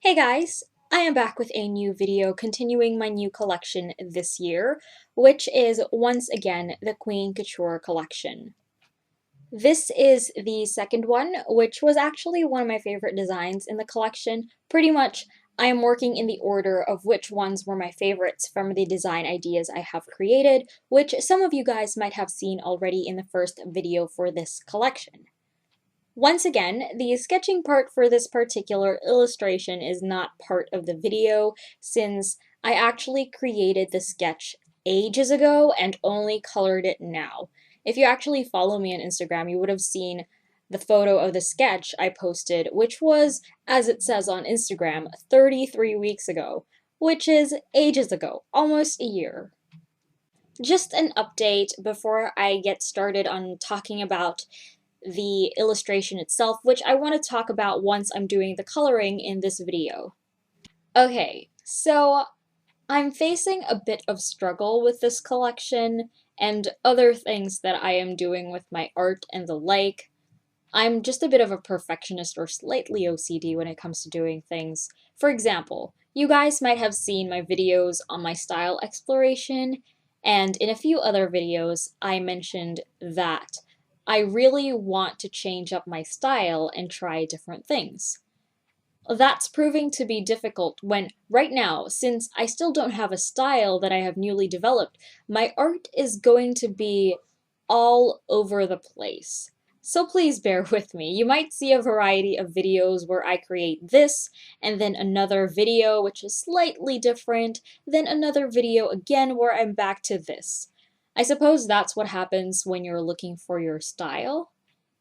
Hey guys, I am back with a new video continuing my new collection this year, which is once again the Queen Couture collection. This is the second one, which was actually one of my favorite designs in the collection. Pretty much, I am working in the order of which ones were my favorites from the design ideas I have created, which some of you guys might have seen already in the first video for this collection. Once again, the sketching part for this particular illustration is not part of the video since I actually created the sketch ages ago and only colored it now. If you actually follow me on Instagram, you would have seen the photo of the sketch I posted, which was, as it says on Instagram, 33 weeks ago, which is ages ago, almost a year. Just an update before I get started on talking about the illustration itself, which I want to talk about once I'm doing the coloring in this video. Okay, so I'm facing a bit of struggle with this collection and other things that I am doing with my art and the like. I'm just a bit of a perfectionist or slightly OCD when it comes to doing things. For example, you guys might have seen my videos on my style exploration, and in a few other videos I mentioned that I really want to change up my style and try different things. That's proving to be difficult when, right now, since I still don't have a style that I have newly developed, my art is going to be all over the place. So please bear with me. You might see a variety of videos where I create this, and then another video which is slightly different, then another video again where I'm back to this. I suppose that's what happens when you're looking for your style.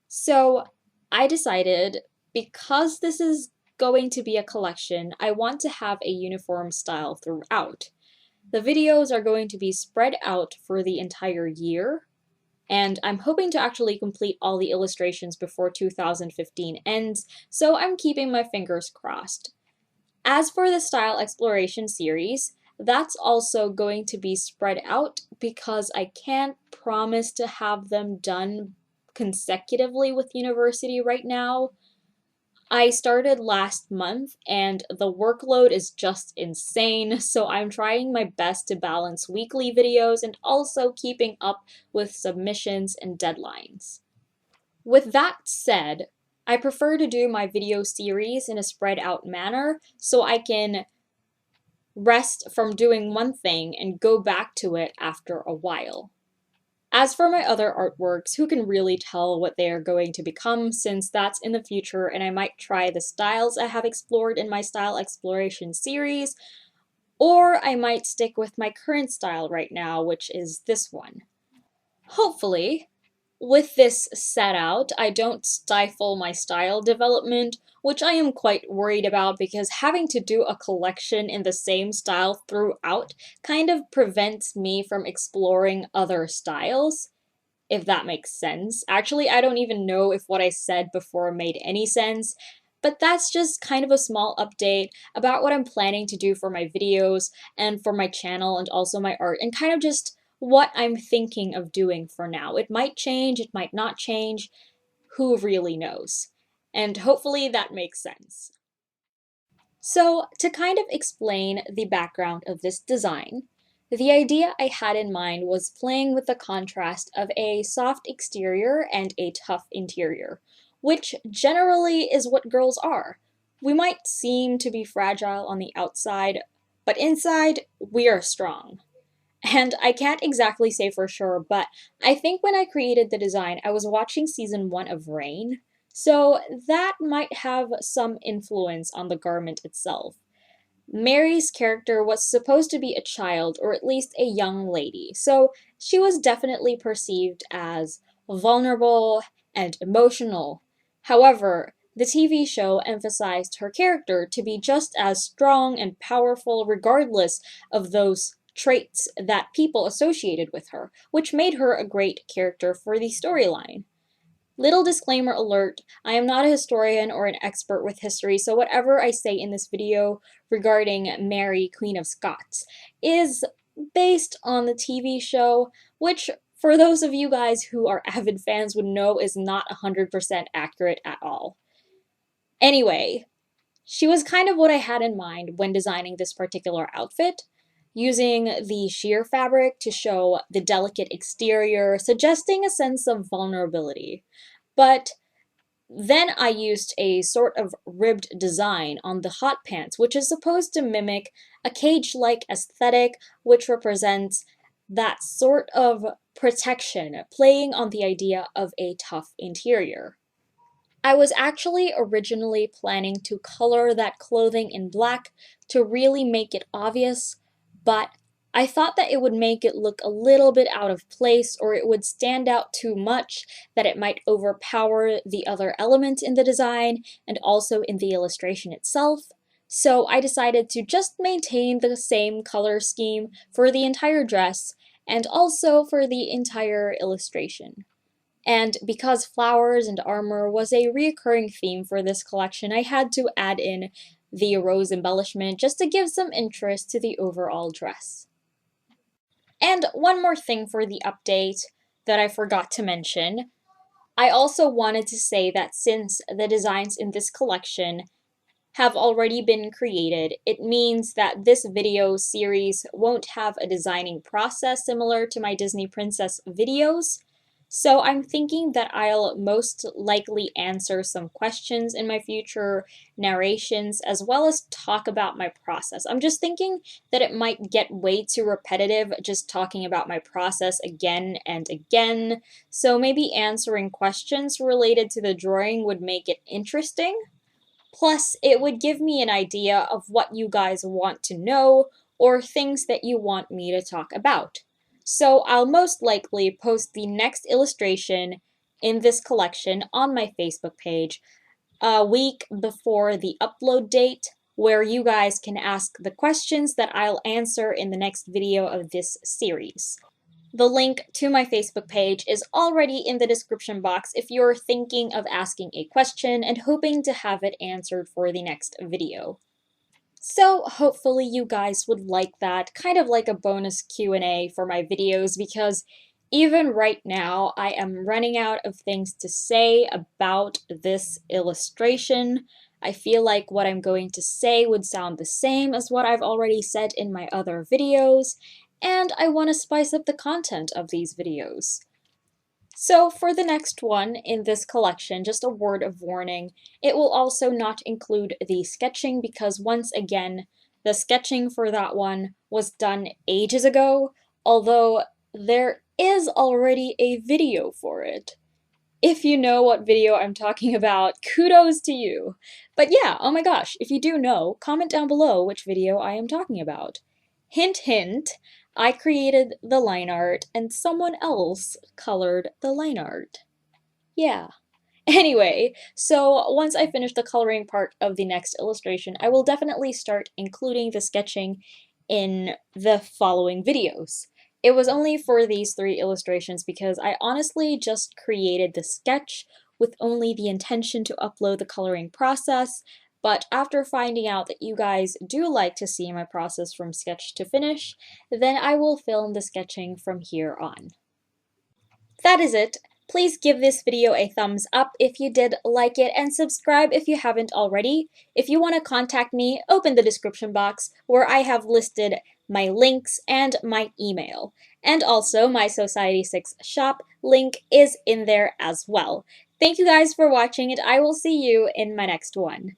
So I decided, because this is going to be a collection, I want to have a uniform style throughout. The videos are going to be spread out for the entire year, and I'm hoping to actually complete all the illustrations before 2015 ends, so I'm keeping my fingers crossed. As for the style exploration series, that's also going to be spread out because I can't promise to have them done consecutively with university right now. I started last month and the workload is just insane, so I'm trying my best to balance weekly videos and also keeping up with submissions and deadlines. With that said, I prefer to do my video series in a spread out manner so I can rest from doing one thing and go back to it after a while. As for my other artworks, who can really tell what they are going to become since that's in the future and I might try the styles I have explored in my style exploration series, or I might stick with my current style right now, which is this one. Hopefully, with this set out, I don't stifle my style development, which I am quite worried about because having to do a collection in the same style throughout kind of prevents me from exploring other styles, if that makes sense. Actually, I don't even know if what I said before made any sense, but that's just kind of a small update about what I'm planning to do for my videos and for my channel and also my art, and kind of just what I'm thinking of doing for now. It might change, it might not change, who really knows? And hopefully that makes sense. So, to kind of explain the background of this design, the idea I had in mind was playing with the contrast of a soft exterior and a tough interior, which generally is what girls are. We might seem to be fragile on the outside, but inside, we are strong. And I can't exactly say for sure, but I think when I created the design, I was watching season 1 of Rain, so that might have some influence on the garment itself. Mary's character was supposed to be a child, or at least a young lady, so she was definitely perceived as vulnerable and emotional. However, the TV show emphasized her character to be just as strong and powerful regardless of those traits that people associated with her, which made her a great character for the storyline. Little disclaimer alert, I am not a historian or an expert with history, so whatever I say in this video regarding Mary, Queen of Scots, is based on the TV show, which for those of you guys who are avid fans would know is not 100% accurate at all. Anyway, She was kind of what I had in mind when designing this particular outfit, using the sheer fabric to show the delicate exterior, suggesting a sense of vulnerability. But then I used a sort of ribbed design on the hot pants, which is supposed to mimic a cage-like aesthetic, which represents that sort of protection, playing on the idea of a tough interior. I was actually originally planning to color that clothing in black to really make it obvious, but I thought that it would make it look a little bit out of place, or it would stand out too much, that it might overpower the other elements in the design and also in the illustration itself. So I decided to just maintain the same color scheme for the entire dress and also for the entire illustration. And because flowers and armor was a recurring theme for this collection, I had to add in the rose embellishment just to give some interest to the overall dress. And one more thing for the update that I forgot to mention, I also wanted to say that since the designs in this collection have already been created, it means that this video series won't have a designing process similar to my Disney Princess videos. So I'm thinking that I'll most likely answer some questions in my future narrations as well as talk about my process. I'm just thinking that it might get way too repetitive just talking about my process again and again, so maybe answering questions related to the drawing would make it interesting. Plus, it would give me an idea of what you guys want to know or things that you want me to talk about. So I'll most likely post the next illustration in this collection on my Facebook page a week before the upload date, where you guys can ask the questions that I'll answer in the next video of this series. The link to my Facebook page is already in the description box if you're thinking of asking a question and hoping to have it answered for the next video. So hopefully you guys would like that, kind of like a bonus Q&A for my videos, because even right now I am running out of things to say about this illustration. I feel like what I'm going to say would sound the same as what I've already said in my other videos, and I want to spice up the content of these videos. So for the next one in this collection, just a word of warning, it will also not include the sketching because once again, the sketching for that one was done ages ago, although there is already a video for it. If you know what video I'm talking about, kudos to you. But yeah, oh my gosh, if you do know, comment down below which video I am talking about. Hint hint, I created the line art and someone else colored the line art. Yeah. Anyway, so once I finish the coloring part of the next illustration, I will definitely start including the sketching in the following videos. It was only for these 3 illustrations because I honestly just created the sketch with only the intention to upload the coloring process, but after finding out that you guys do like to see my process from sketch to finish, then I will film the sketching from here on. That is it. Please give this video a thumbs up if you did like it and subscribe if you haven't already. If you want to contact me, open the description box where I have listed my links and my email. And also my Society 6 shop link is in there as well. Thank you guys for watching and I will see you in my next one.